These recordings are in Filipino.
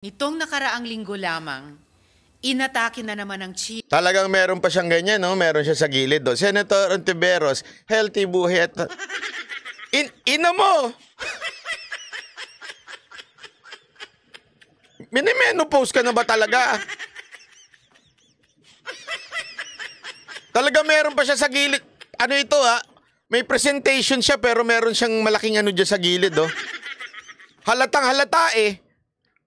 Nitong nakaraang linggo lamang, inatake na naman ng China. Talagang meron pa siyang ganyan, no? Meron siya sa gilid, do. Senator Ontiveros, healthy buhay at... ina mo! Minimenopause ka na ba talaga? Talaga meron pa siya sa gilid. Ano ito, ha? May presentation siya pero meron siyang malaking ano dyan sa gilid, do. Halatang halata, eh.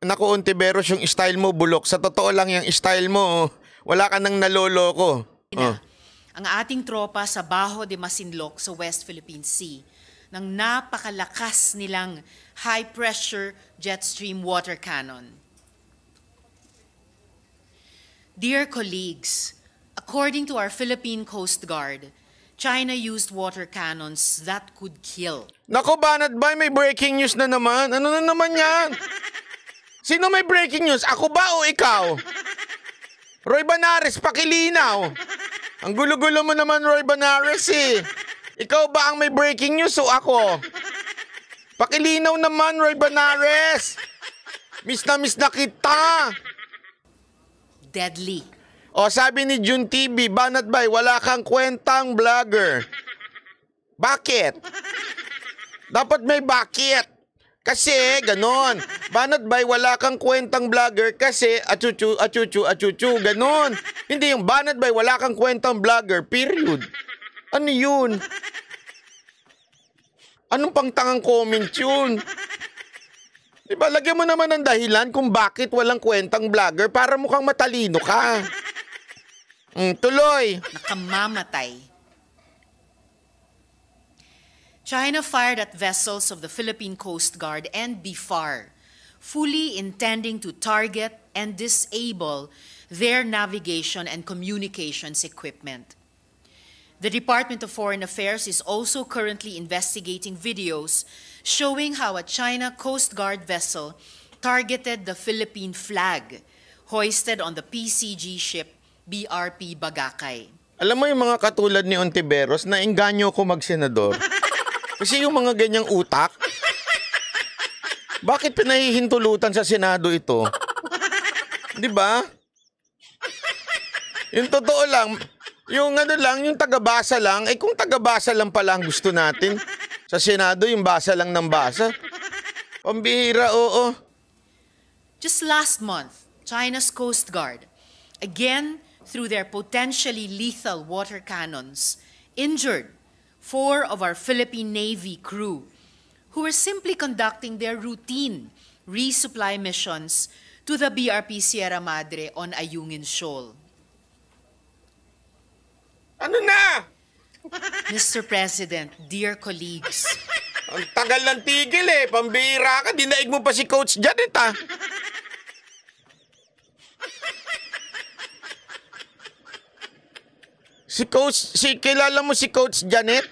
Naku, Ontiveros, yung style mo bulok. Sa totoo lang yung style mo, wala ka nang naloloko. Ang ating tropa sa Bajo de Masinloc sa West Philippine Sea ng napakalakas nilang high-pressure jet stream water cannon. Dear colleagues, according to our Philippine Coast Guard, China used water cannons that could kill. Naku, Banat Bay, may breaking news na naman. Ano na naman yan? Sino may breaking news? Ako ba o ikaw? Roy Banares, pakilinaw. Ang gulo-gulo mo naman, Roy Banares, eh. Ikaw ba ang may breaking news o ako? Pakilinaw naman, Roy Banares. Miss na kita. Deadly. O, sabi ni June TV, Banat Bay, wala kang kwentang vlogger. Bakit? Dapat may bakit. Kasi, ganon. Banat Bay, wala kang kwentang vlogger kasi achuchu, ganon. Hindi yung Banat Bay, wala kang kwentang vlogger, period. Ano yun? Anong pangtangang comment yun? Diba, lagyan mo naman ng dahilan kung bakit walang kwentang vlogger para mukhang matalino ka. Tuloy. Nakamamatay. China fired at vessels of the Philippine Coast Guard and BFAR, fully intending to target and disable their navigation and communications equipment. The Department of Foreign Affairs is also currently investigating videos showing how a China Coast Guard vessel targeted the Philippine flag hoisted on the PCG ship BRP Bagakay. Alam mo yung mga katulad ni Ontiveros na engganyo ko magsenador? Kasi yung mga ganyang utak, bakit pinahihintulutan sa Senado ito? Di ba? Yung totoo lang, yung ano lang, yung tagabasa lang, eh kung tagabasa lang pala ang gusto natin, sa Senado yung basa lang ng basa. Pambihira, oo. Just last month, China's Coast Guard, again through their potentially lethal water cannons, injured 4 of our Philippine Navy crew who were simply conducting their routine resupply missions to the BRP Sierra Madre on Ayungin Shoal. Ano na? Mr. President, dear colleagues, Ang tagal ng tigil eh. Pambihira ka, dinaig mo pa si Coach Janet, ha? Kilala mo si Coach Janet?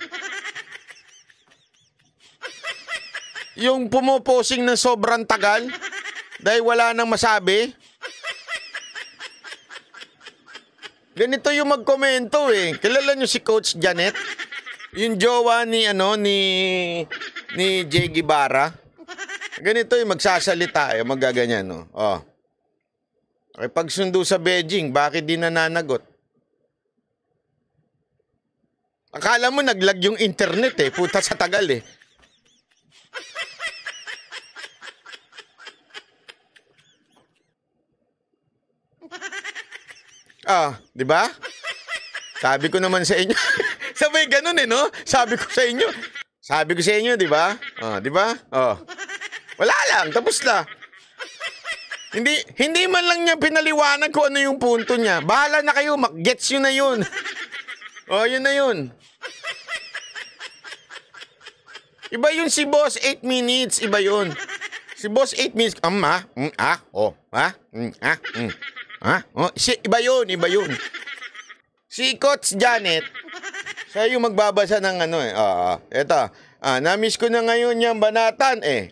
Yung pumuposing ng sobrang tagal dahil wala nang masabi? Ganito yung magkomento eh. Kilala nyo si Coach Janet? Yung jowa ni Jay Guevara? Ganito yung magsasalita eh, magaganyan, no? Oh. Okay, pagsundo sa Beijing, bakit di nananagot? Akala mo naglag yung internet eh. Puta sa tagal eh. Di ba? Sabi ko naman sa inyo. Sabay ganun eh, no? Sabi ko sa inyo, di ba? Di ba? Wala lang, tapos na. Hindi man lang niya pinaliwanag kung ano yung punto niya. Bahala na kayo, gets yun na yun. Yun na yun. Iba yun si Boss 8 minutes, iba yun. Si Boss 8 minutes, iba yun. Si Coach Janet, siya yung magbabasa ng ano eh. Eto, na-miss ko na ngayon yung banatan eh.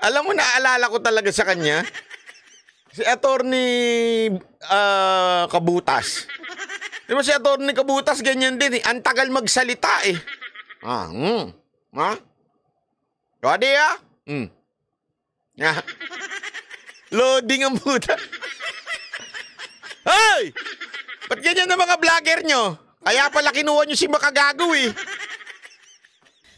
Alam mo, naalala ko talaga sa kanya. Si Attorney Kabutas. Di ba si Attorney Kabutas ganyan din eh. Ang tagal magsalita eh. Ha? Pwede ah? Loading ang puta. Hoy! Ba't ganyan na mga vlogger nyo? Kaya pala kinuha nyo si Makagago eh.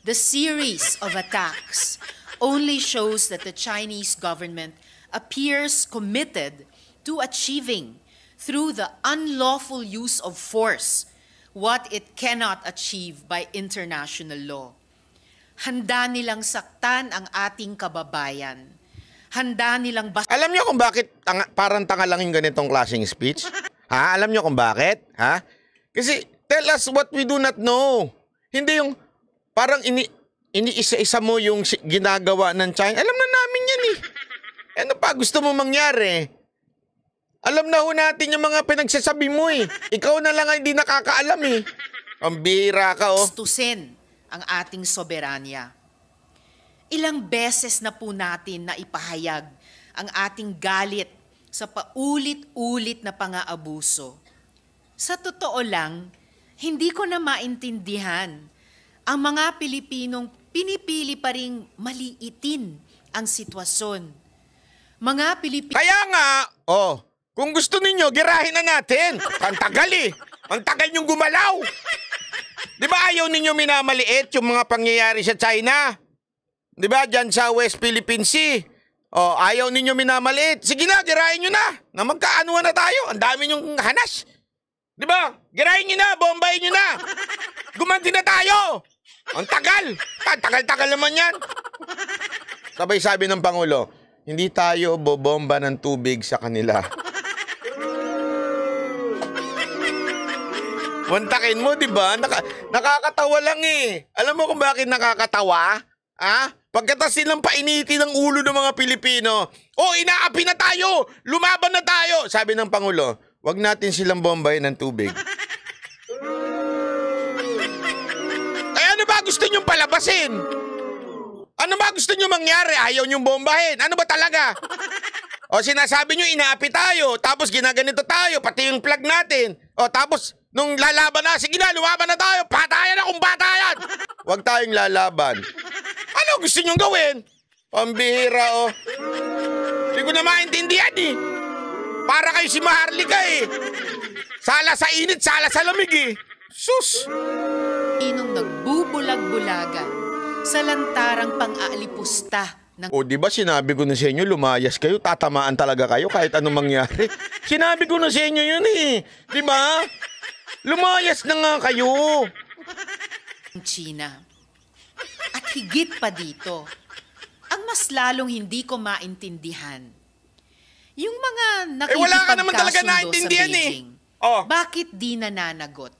The series of attacks only shows that the Chinese government appears committed to achieving, through the unlawful use of force, what it cannot achieve by international law. Handa nilang saktan ang ating kababayan. Handa nilang Alam niyo kung bakit parang tanga lang yung ganitong klaseng speech? Ha? Alam niyo kung bakit? Ha? Kasi tell us what we do not know. Hindi yung parang iniisa-isa mo yung ginagawa ng China. Alam na namin yan eh. Ano pa gusto mo mangyari? Alam na ho natin yung mga pinagsasabi mo eh. Ikaw na lang ang hindi nakakaalam eh. Ang bihira ka oh. Bastusin ang ating soberanya. Ilang beses na po natin na ipahayag ang ating galit sa paulit-ulit na pang-aabuso. Sa totoo lang, hindi ko na maintindihan ang mga Pilipinong pinipili pa ring maliitin ang sitwasyon. Mga Pilipino... Kaya nga, kung gusto ninyo, girahin na natin. Ang tagal eh. Ang tagal niyong gumalaw. Di ba ayaw ninyo minamaliit yung mga pangyayari sa China? Di ba, dyan sa West Philippine Sea? Ayaw ninyo minamaliit. Sige na, girahin nyo na. Na magkaanuhan na tayo. Ang dami nyong hanas. Di ba? Girahin nyo na, bombayin nyo na. Gumanti na tayo. Ang tagal. Tagal-tagal naman yan. Sabay sabi ng Pangulo, hindi tayo bobomba ng tubig sa kanila. Mantakin mo, di ba? Nakakatawa lang eh. Alam mo kung bakit nakakatawa? Pagkatas silang painitin ng ulo ng mga Pilipino. Inaapi na tayo! Lumaban na tayo! Sabi ng Pangulo, wag natin silang bombayin ng tubig. Ay ano ba gusto nyong palabasin? Ano ba gusto nyo mangyari? Ayaw nyong bombahin. Ano ba talaga? Sinasabi nyo, inaapi tayo. Tapos ginaganito tayo. Pati yung flag natin. Tapos, nung lalaban na, sige na, lumaban na tayo. Patayan na kung patayan. Huwag tayong lalaban. Ano gusto nyong gawin? Pambihira, Hindi ko na maintindihan, eh. Para kayo si Maharlika, eh. Sala sa init, sala sa lamig, eh. Sus! Inong nagbubulag-bulagan sa lantarang pang-aalipusta ng... Di ba sinabi ko na sa inyo, lumayas kayo, tatamaan talaga kayo kahit anong mangyari. Sinabi ko na sa inyo yun eh. Di ba? Lumayas na nga kayo. China. At higit pa dito, ang mas lalong hindi ko maintindihan, yung mga wala ka naman talaga nakikipagkasundo sa naintindihan Beijing, bakit di nananagot?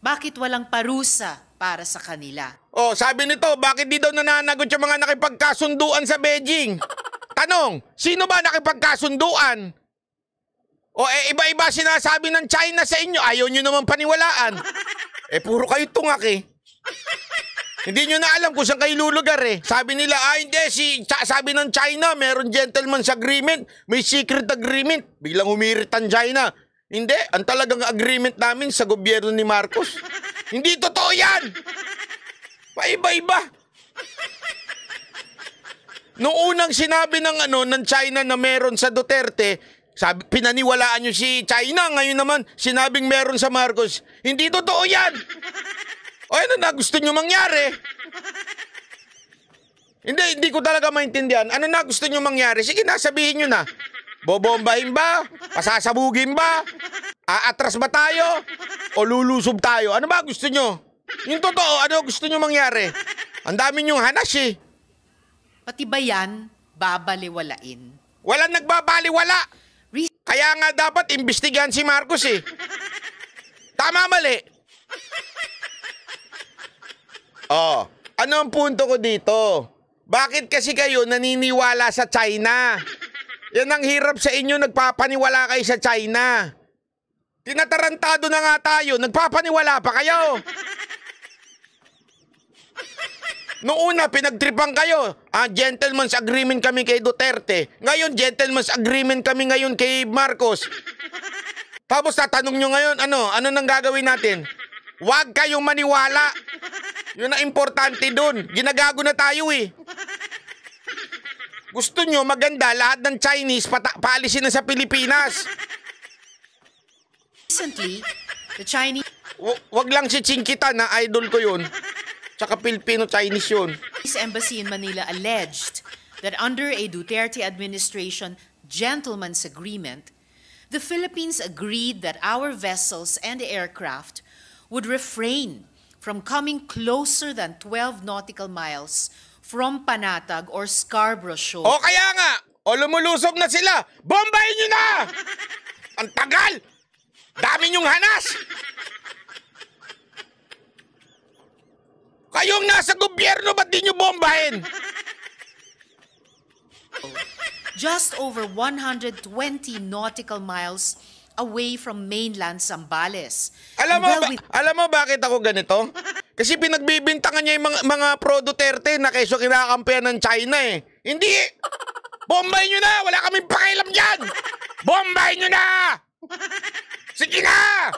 Bakit walang parusa para sa kanila? Sabi nito, bakit di daw nananagot yung mga nakipagkasunduan sa Beijing? Tanong, sino ba nakipagkasunduan? Iba-iba sinasabi ng China sa inyo, ayaw nyo naman paniwalaan. Puro kayo tungak eh. Hindi nyo na alam kung saan kayo lulugar eh. Sabi nila, hindi, sabi ng China, meron gentleman's agreement, may secret agreement. Biglang humirit ang China. Hindi, ang talagang agreement namin sa gobyerno ni Marcos. Hindi totoo yan! Paiba-iba. Noong unang sinabi ng China na meron sa Duterte, pinaniwalaan nyo si China. Ngayon naman, sinabing meron sa Marcos. Hindi totoo yan! Ano na gusto nyo mangyari? Hindi ko talaga maintindihan. Ano na gusto nyo mangyari? Sige na, sabihin nyo na. Bobombahin ba? Pasasabugin ba? Aatras ba tayo? O lulusob tayo? Ano ba gusto nyo? Yung totoo, ano gusto nyo mangyari? Ang dami nyong hanas eh. Pati ba yan, babaliwalain? Walang nagbabaliwala. Kaya nga dapat imbestigahan si Marcos eh. Tama mali. Ano ang punto ko dito? Bakit kasi kayo naniniwala sa China? Yan ang hirap sa inyo, nagpapaniwala kayo sa China. Tinatarantado na nga tayo, nagpapaniwala pa kayo. Noong una, pinagtripan kayo. Gentleman's agreement kami kay Duterte. Ngayon, gentleman's agreement kami ngayon kay Marcos. Tapos tatanong nyo ngayon, ano nang gagawin natin? Huwag kayong maniwala. Yun ang importante dun. Ginagago na tayo eh. Gusto nyo maganda, lahat ng Chinese paalisin na sa Pilipinas. Recently, the Chinese Wag lang si Chinkitan na idol ko yun. Tsaka Filipino-Chinese yun. Embassy in Manila alleged that under a Duterte administration gentleman's agreement, the Philippines agreed that our vessels and aircraft would refrain from coming closer than 12 nautical miles from Panatag or Scarborough Shoal. O kaya nga, lumulusob na sila. Bombayin nyo na! Ang tagal! Dami nyong hanas! Kayong nasa gobyerno, ba't di nyo bombahin? Just over 120 nautical miles away from mainland Zambales. Alam mo bakit ako ganito? Kasi pinagbibintangan niya yung mga pro Duterte na keso kinakampihan ng China eh. Hindi! Bombayin nyo na! Wala kaming pakialam dyan! Bombayin nyo na! Sige na!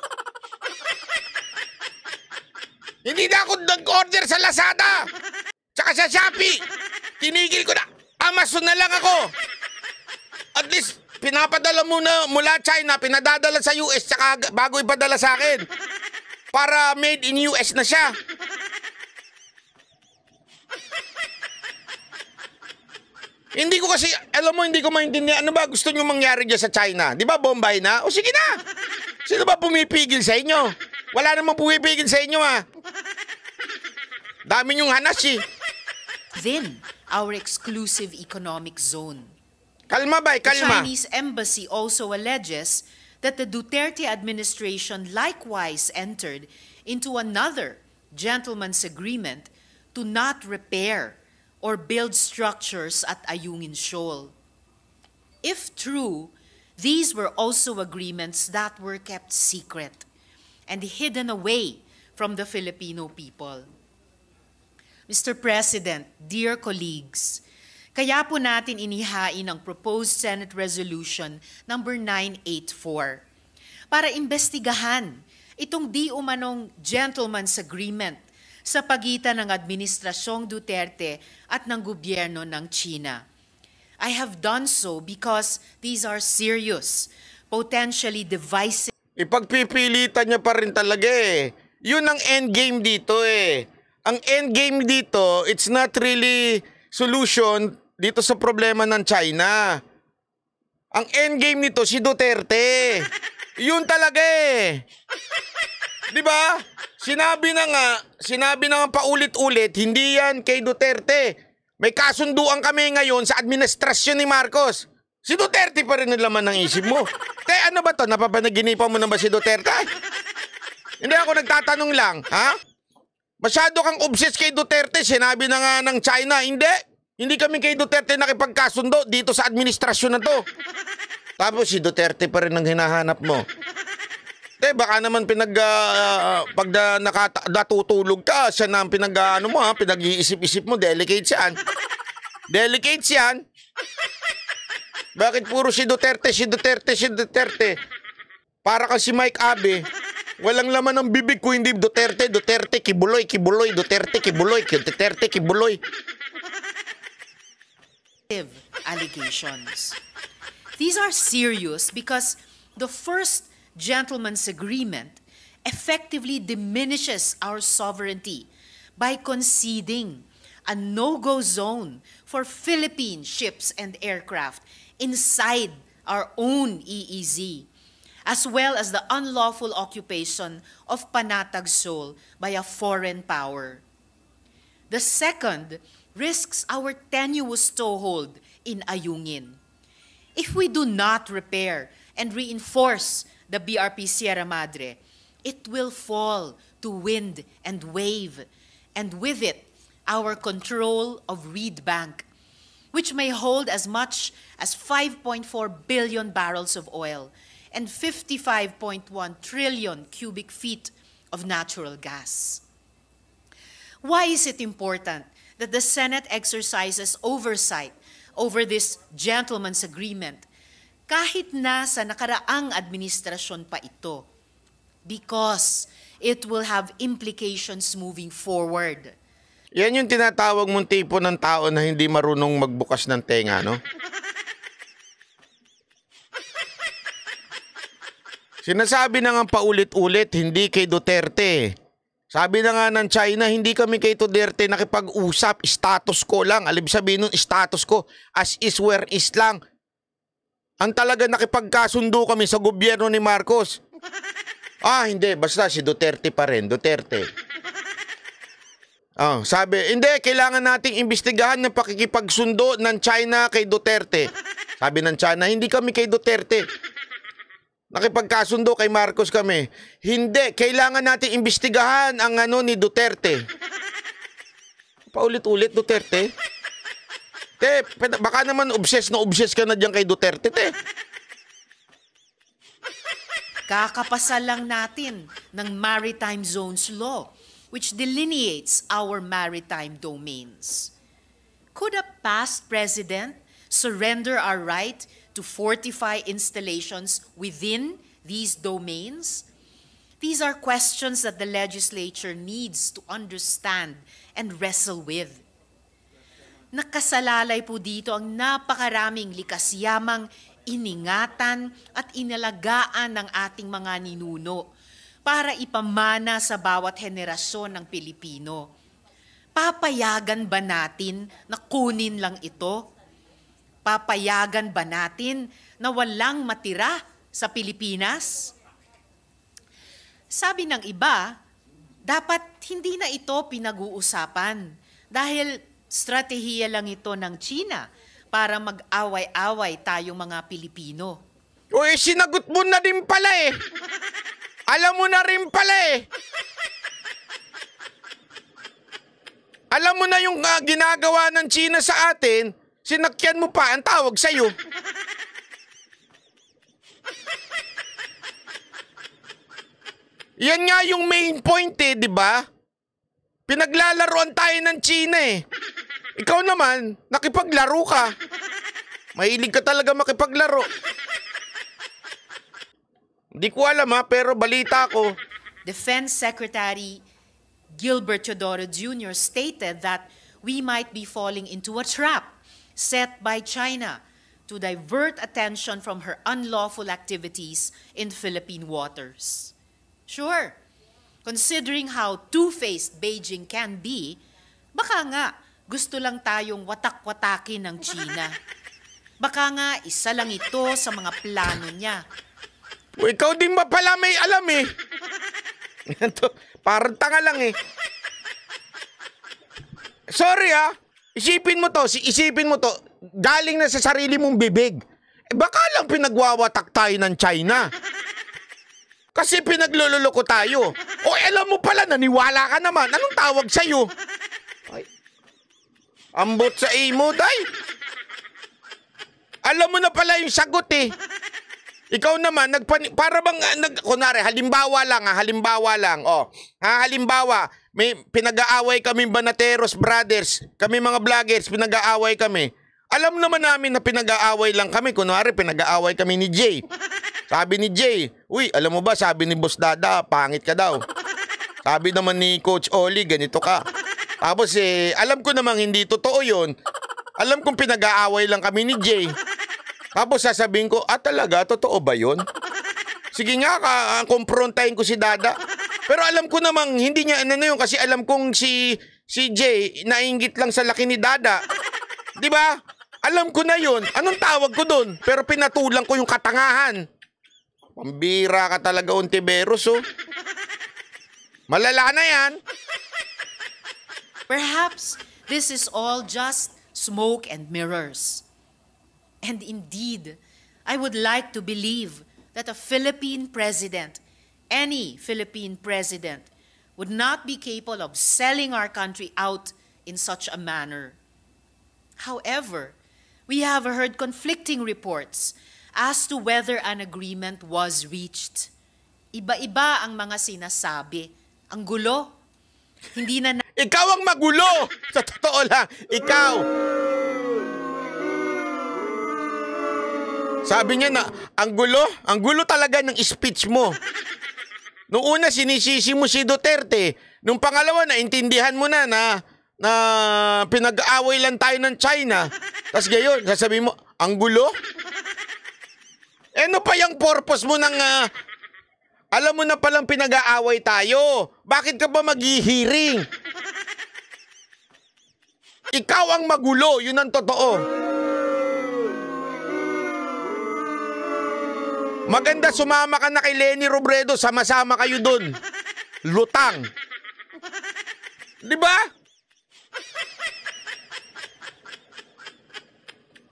Hindi na ako nag-order sa Lazada! Tsaka sa Shopee! Tinigil ko na! Amazon na lang ako! At least, pinapadala mula China, pinadadala sa US, tsaka bago ipadala sa akin. Para made in US na siya. Hindi ko kasi, alam mo, hindi ko maintindihan. Ano ba gusto nyo mangyari dyan sa China? Di ba, Bombay na? O sige na! Sino ba pumipigil sa inyo? Wala namang pumipigil sa inyo, ha? Dami nyong hanas, eh. Within our exclusive economic zone. Kalma ba, kalma. The Chinese embassy also alleges that the Duterte administration likewise entered into another gentleman's agreement to not repair or build structures at Ayungin Shoal. If true, these were also agreements that were kept secret and hidden away from the Filipino people. Mr. President, dear colleagues, kaya po natin inihain ang proposed Senate Resolution number 984 para imbestigahan itong di umanong gentleman's agreement sa pagitan ng Administrasyong Duterte at ng gobyerno ng China. I have done so because these are serious, potentially divisive. Ipagpipilitan niya pa rin talaga eh. Yun ang endgame dito eh. Ang endgame dito, it's not really solution dito sa problema ng China. Ang endgame nito si Duterte. Yun talaga eh. 'Di ba? Sinabi na nga paulit-ulit, hindi yan kay Duterte. May kasunduan kami ngayon sa administrasyon ni Marcos. Si Duterte pa rin ang laman ng isip mo. Ano ba to? Napapanaginipan mo na ba si Duterte? Hindi ako nagtatanong lang, ha? Masyado kang obsessed kay Duterte. Sinabi na nga ng China, hindi kami kay Duterte nakipagkasundo dito sa administrasyon na to. Tapos si Duterte pa rin ang hinahanap mo. Baka naman pag natutulog ka, siya na ang pinag-iisip-isip mo, delicates yan. Delicates yan. Bakit puro si Duterte? Para kang si Mike Abe. Walang laman ng bibig ko, hindi Duterte, kibuloy, Duterte, kibuloy. Allegations. These are serious because the first gentleman's agreement effectively diminishes our sovereignty by conceding a no-go zone for Philippine ships and aircraft inside our own EEZ, as well as the unlawful occupation of Panatag Shoal by a foreign power. The second risks our tenuous toehold in Ayungin. If we do not repair and reinforce the BRP Sierra Madre, it will fall to wind and wave, and with it, our control of Reed Bank, which may hold as much as 5.4 billion barrels of oil and 55.1 trillion cubic feet of natural gas. Why is it important that the Senate exercises oversight over this gentleman's agreement kahit na sa nakaraang administrasyon pa ito, because it will have implications moving forward. Yan yung tinatawag mong tipo ng tao na hindi marunong magbukas ng tenga, no? Sinasabi na nga paulit-ulit, hindi kay Duterte. Sabi na nga ng China, hindi kami kay Duterte nakipag-usap, status quo lang. Alib sabihin nun, status quo, as is where is lang. Ang talaga nakipagkasundo kami sa gobyerno ni Marcos. Hindi, basta si Duterte pa rin, Duterte. Sabi, hindi, kailangan nating imbestigahan ng pakikipagsundo ng China kay Duterte. Sabi ng China, hindi kami kay Duterte. Nakipagkasundo kay Marcos kami. Hindi, kailangan nating imbestigahan ang ni Duterte. Paulit-ulit, Duterte. Baka naman obsessed ka na dyan kay Duterte, Kakapasal lang natin ng Maritime Zones Law, which delineates our maritime domains. Could a past president surrender our right to fortify installations within these domains? These are questions that the legislature needs to understand and wrestle with. Nakasalalay po dito ang napakaraming likas yamang iningatan at inalagaan ng ating mga ninuno para ipamana sa bawat henerasyon ng Pilipino. Papayagan ba natin na kunin lang ito? Papayagan ba natin na walang matira sa Pilipinas? Sabi ng iba, dapat hindi na ito pinag-uusapan dahil stratehiya lang ito ng China para mag-away-away tayong mga Pilipino. Uy, sinagot mo na din pala Alam mo na rin pala Alam mo na yung ginagawa ng China sa atin, sinakyan mo pa ang tawag sa'yo. Yan nga yung main point di ba? Pinaglalaroan tayo ng China Ikaw naman, nakipaglaro ka. Mahilig ka talaga makipaglaro. Hindi ko alam pero balita ko. Defense Secretary Gilbert Teodoro Jr. stated that we might be falling into a trap set by China to divert attention from her unlawful activities in Philippine waters. Sure, considering how two-faced Beijing can be, baka nga gusto lang tayong watak-watakin ng China. Baka nga isa lang ito sa mga plano niya. Ikaw din ba pala may alam Parang tanga lang Sorry isipin mo to, galing na sa sarili mong bibig. Baka lang pinagwawatak tayo ng China. Kasi pinaglululoko tayo. Alam mo pala, naniwala ka naman. Anong tawag sa'yo? Ambot sa imo, day. Alam mo na pala yung sagot Ikaw naman, para bang, kunwari, halimbawa lang. Halimbawa, may pinag-aaway kami Banateros brothers, kami mga vloggers, pinag-aaway kami. Alam naman namin na pinag-aaway lang kami. Kunwari, pinag-aaway kami ni Jay. Sabi ni Jay, uy, alam mo ba, sabi ni Boss Dada, pangit ka daw. Sabi naman ni Coach Oli, ganito ka. Tapos alam ko namang hindi totoo yun. Alam kong pinag-aaway lang kami ni Jay. Tapos sasabihin ko, talaga, totoo ba yun? Sige nga, komprontahin ko si Dada. Pero alam ko namang hindi niya yun kasi alam kong si Jay nainggit lang sa laki ni Dada. Di ba? Alam ko na yun. Anong tawag ko doon? Pero pinatulang ko yung katangahan. Pambira ka talaga, Ontiveros, Malala na yan. Perhaps this is all just smoke and mirrors. And indeed, I would like to believe that a Philippine president, any Philippine president, would not be capable of selling our country out in such a manner. However, we have heard conflicting reports as to whether an agreement was reached. Iba-iba ang mga sinasabi. Ang gulo. Hindi na Ikaw ang magulo. Sa totoo lang, ikaw. Sabi niya na, ang gulo talaga ng speech mo. Noong una, sinisisi mo si Duterte. Nung pangalawa, naintindihan mo na pinag-aaway lang tayo ng China. Tapos gayon, sasabihin mo, ang gulo? Ano pa yung purpose mo ng... alam mo na palang pinag-aaway tayo. Bakit ka ba maghihiring? Ikaw ang magulo, yun ang totoo. Maganda sumama ka na kay Leni Robredo, sama-sama kayo dun. Lutang. Di ba?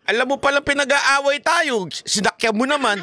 Alam mo palang pinag-aaway tayo, sinakyan mo naman.